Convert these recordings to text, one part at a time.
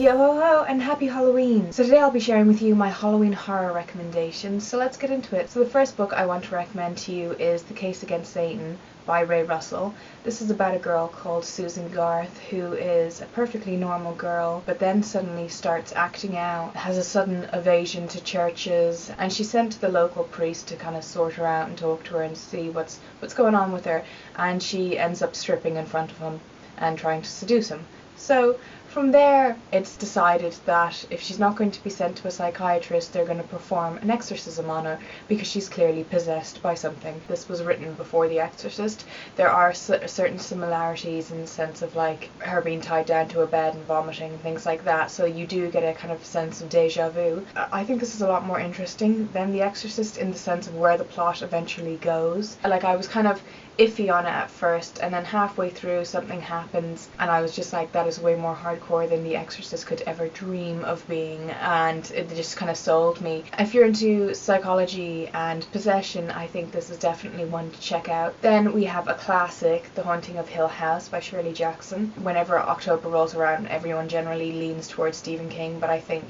Yo ho ho and happy Halloween! So today I'll be sharing with you my Halloween horror recommendations, so let's get into it. So the first book I want to recommend to you is The Case Against Satan by Ray Russell. This is about a girl called Susan Garth who is a perfectly normal girl but then suddenly starts acting out, has a sudden evasion to churches, and she's sent to the local priest to kind of sort her out and talk to her and see what's going on with her, and she ends up stripping in front of him and trying to seduce him. So from there, it's decided that if she's not going to be sent to a psychiatrist, they're going to perform an exorcism on her because she's clearly possessed by something. This was written before The Exorcist. There are certain similarities in the sense of like her being tied down to a bed and vomiting and things like that, so you do get a kind of sense of deja vu. I think this is a lot more interesting than The Exorcist in the sense of where the plot eventually goes. Like, I was kind of iffy on it at first, and then halfway through something happens and I was just like, that is way more hardcore than The Exorcist could ever dream of being, and it just kind of sold me. If you're into psychology and possession, I think this is definitely one to check out. Then we have a classic, The Haunting of Hill House by Shirley Jackson. Whenever October rolls around, everyone generally leans towards Stephen King, but I think,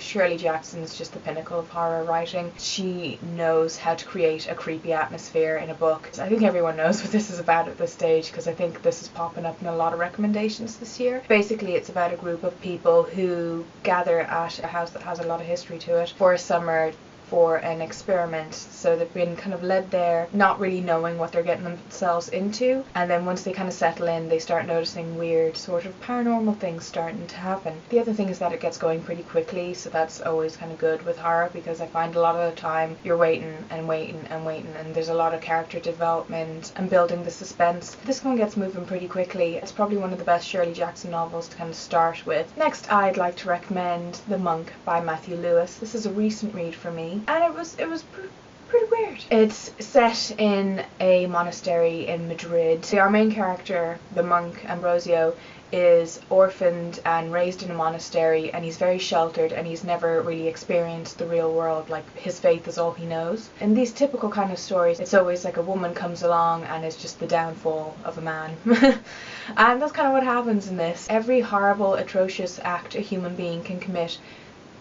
Shirley Jackson is just the pinnacle of horror writing. She knows how to create a creepy atmosphere in a book. I think everyone knows what this is about at this stage because I think this is popping up in a lot of recommendations this year. Basically, it's about a group of people who gather at a house that has a lot of history to it for a summer for an experiment. So they've been kind of led there not really knowing what they're getting themselves into, and then once they kind of settle in, they start noticing weird sort of paranormal things starting to happen. The other thing is that it gets going pretty quickly, so that's always kind of good with horror because I find a lot of the time you're waiting and waiting and waiting, and there's a lot of character development and building the suspense. This one gets moving pretty quickly. It's probably one of the best Shirley Jackson novels to kind of start with. Next, I'd like to recommend The Monk by Matthew Lewis. This is a recent read for me, and it was pretty weird. It's set in a monastery in Madrid. Our main character, the monk Ambrosio, is orphaned and raised in a monastery, and he's very sheltered and he's never really experienced the real world. Like, his faith is all he knows. In these typical kind of stories, it's always like a woman comes along and it's just the downfall of a man. And that's kind of what happens in this. Every horrible, atrocious act a human being can commit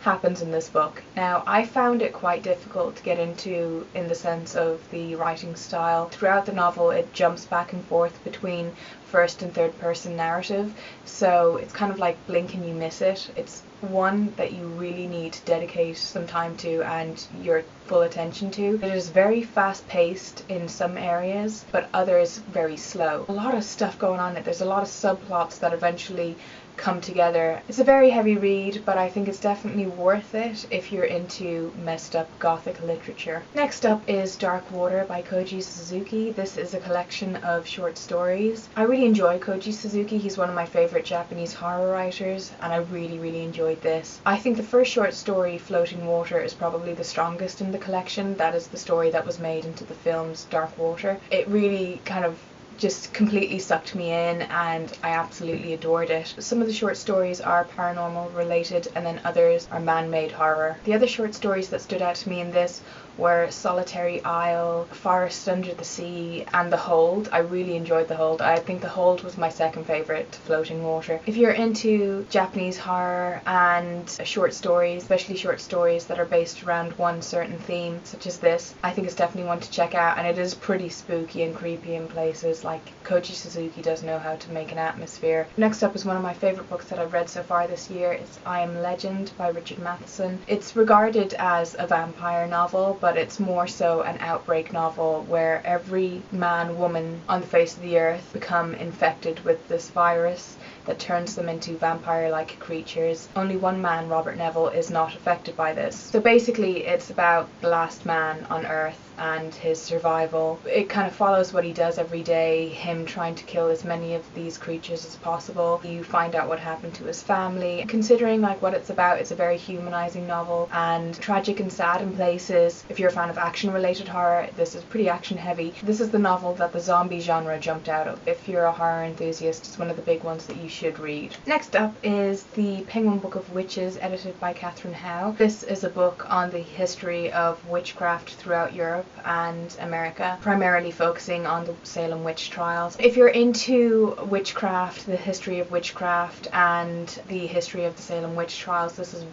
happens in this book. Now, I found it quite difficult to get into in the sense of the writing style. Throughout the novel, it jumps back and forth between first and third person narrative, so it's kind of like blink and you miss it. It's one that you really need to dedicate some time to and your full attention to. It is very fast paced in some areas, but others very slow. A lot of stuff going on in it. There's a lot of subplots that eventually come together. It's a very heavy read, but I think it's definitely worth it if you're into messed up gothic literature. Next up is Dark Water by Koji Suzuki. This is a collection of short stories. I really enjoy Koji Suzuki. He's one of my favorite Japanese horror writers, and I really enjoyed this. I think the first short story, Floating Water, is probably the strongest in the collection. That is the story that was made into the films Dark Water. It really kind of just completely sucked me in and I absolutely adored it. Some of the short stories are paranormal related and then others are man-made horror. The other short stories that stood out to me in this were Solitary Isle, Forest Under the Sea, and The Hold. I really enjoyed The Hold. I think The Hold was my second favourite to Floating Water. If you're into Japanese horror and short stories, especially short stories that are based around one certain theme, such as this, I think it's definitely one to check out, and it is pretty spooky and creepy in places. Like, Koji Suzuki does know how to make an atmosphere. Next up is one of my favourite books that I've read so far this year. It's I Am Legend by Richard Matheson. It's regarded as a vampire novel, but it's more so an outbreak novel where every man, woman on the face of the earth become infected with this virus that turns them into vampire-like creatures. Only one man, Robert Neville, is not affected by this. So basically it's about the last man on Earth and his survival. It kind of follows what he does every day, him trying to kill as many of these creatures as possible. You find out what happened to his family. Considering like what it's about, it's a very humanizing novel and tragic and sad in places. If you're a fan of action-related horror, this is pretty action-heavy. This is the novel that the zombie genre jumped out of. If you're a horror enthusiast, it's one of the big ones that you should read. Next up is The Penguin Book of Witches, edited by Catherine Howe. This is a book on the history of witchcraft throughout Europe and America, primarily focusing on the Salem witch trials. If you're into witchcraft, the history of witchcraft and the history of the Salem witch trials, this is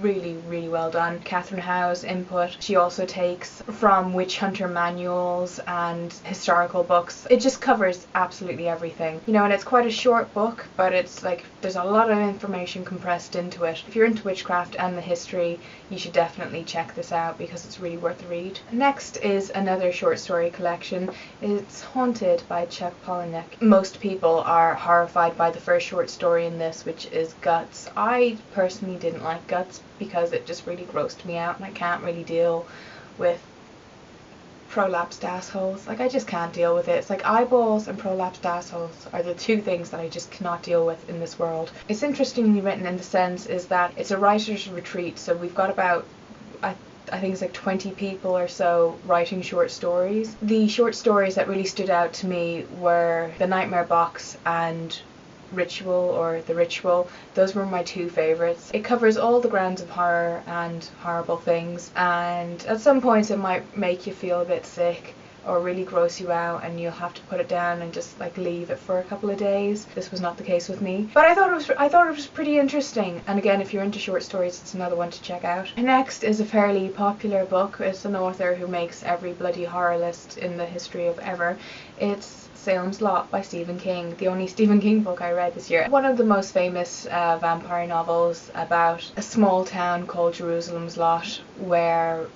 really, really well done. Catherine Howe's input. She also takes from witch hunter manuals and historical books. It just covers absolutely everything. You know, and it's quite a short book, but it's like there's a lot of information compressed into it. If you're into witchcraft and the history, you should definitely check this out because it's really worth the read. Next is another short story collection. It's Haunted by Chuck Palahniuk. Most people are horrified by the first short story in this, which is Guts. I personally didn't like Guts because it just really grossed me out, and I can't really deal with prolapsed assholes. Like, I just can't deal with it. It's like eyeballs and prolapsed assholes are the two things that I just cannot deal with in this world. It's interestingly written in the sense is that it's a writer's retreat, so we've got about I think it's like 20 people or so writing short stories. The short stories that really stood out to me were The Nightmare Box and Ritual, or The Ritual. Those were my two favourites. It covers all the grounds of horror and horrible things, and at some points it might make you feel a bit sick or really gross you out, and you'll have to put it down and just like leave it for a couple of days. This was not the case with me, but I thought it was pretty interesting, and again, if you're into short stories, it's another one to check out. Next is a fairly popular book. It's an author who makes every bloody horror list in the history of ever. It's Salem's Lot by Stephen King, the only Stephen King book I read this year. One of the most famous vampire novels about a small town called Jerusalem's Lot, where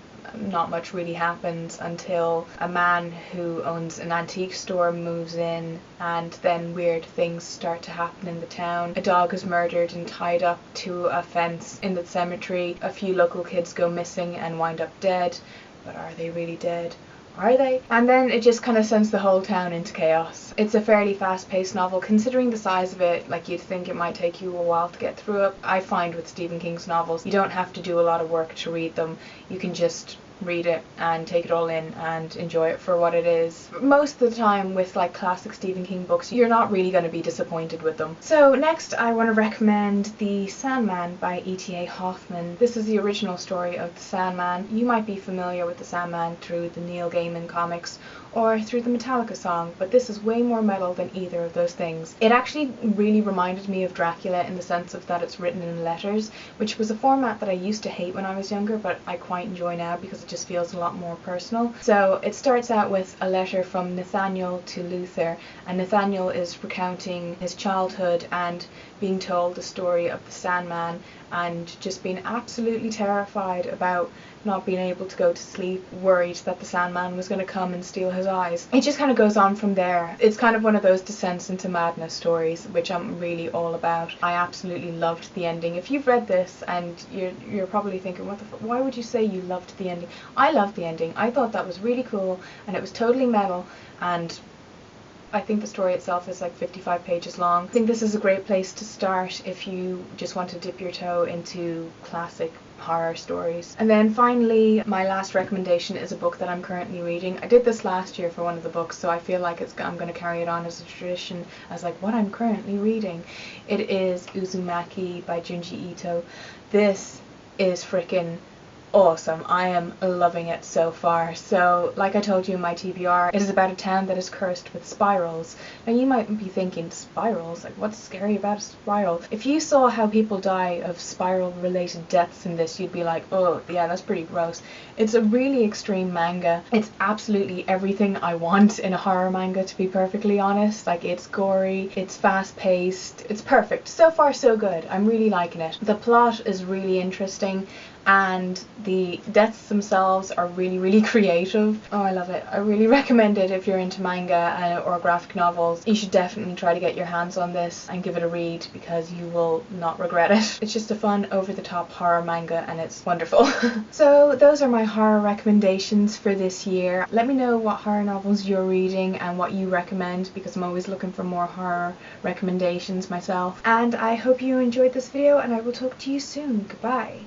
not much really happens until a man who owns an antique store moves in, and then weird things start to happen in the town. A dog is murdered and tied up to a fence in the cemetery. A few local kids go missing and wind up dead, but are they really dead? Are they? And then it just kind of sends the whole town into chaos. It's a fairly fast-paced novel. Considering the size of it, like, you'd think it might take you a while to get through it. I find with Stephen King's novels, you don't have to do a lot of work to read them. You can just read it and take it all in and enjoy it for what it is. Most of the time with like classic Stephen King books, you're not really going to be disappointed with them. So next I want to recommend The Sandman by E.T.A. Hoffman. This is the original story of the Sandman. You might be familiar with the Sandman through the Neil Gaiman comics or through the Metallica song, but this is way more metal than either of those things. It actually really reminded me of Dracula in the sense of that it's written in letters, which was a format that I used to hate when I was younger, but I quite enjoy now because it just feels a lot more personal. So it starts out with a letter from Nathaniel to Luther, and Nathaniel is recounting his childhood and being told the story of the Sandman and just being absolutely terrified about not being able to go to sleep, worried that the Sandman was going to come and steal his eyes. It just kind of goes on from there. It's kind of one of those descents into madness stories, which I'm really all about. I absolutely loved the ending. If you've read this and you're probably thinking, what the fuck, why would you say you loved the ending? I loved the ending. I thought that was really cool, and it was totally metal, and I think the story itself is like 55 pages long. I think this is a great place to start if you just want to dip your toe into classic horror stories. And then finally, my last recommendation is a book that I'm currently reading. I did this last year for one of the books, so I feel like I'm going to carry it on as a tradition as like what I'm currently reading. It is Uzumaki by Junji Ito. This is freaking awesome. I am loving it so far. So, like I told you in my TBR, it is about a town that is cursed with spirals. Now you might be thinking, spirals? Like, what's scary about a spiral? If you saw how people die of spiral-related deaths in this, you'd be like, oh, yeah, that's pretty gross. It's a really extreme manga. It's absolutely everything I want in a horror manga, to be perfectly honest. Like, it's gory, it's fast-paced, it's perfect. So far, so good. I'm really liking it. The plot is really interesting, and the deaths themselves are really, really creative. Oh, I love it. I really recommend it if you're into manga or graphic novels. You should definitely try to get your hands on this and give it a read because you will not regret it. It's just a fun, over-the-top horror manga and it's wonderful. So those are my horror recommendations for this year. Let me know what horror novels you're reading and what you recommend, because I'm always looking for more horror recommendations myself. And I hope you enjoyed this video, and I will talk to you soon. Goodbye.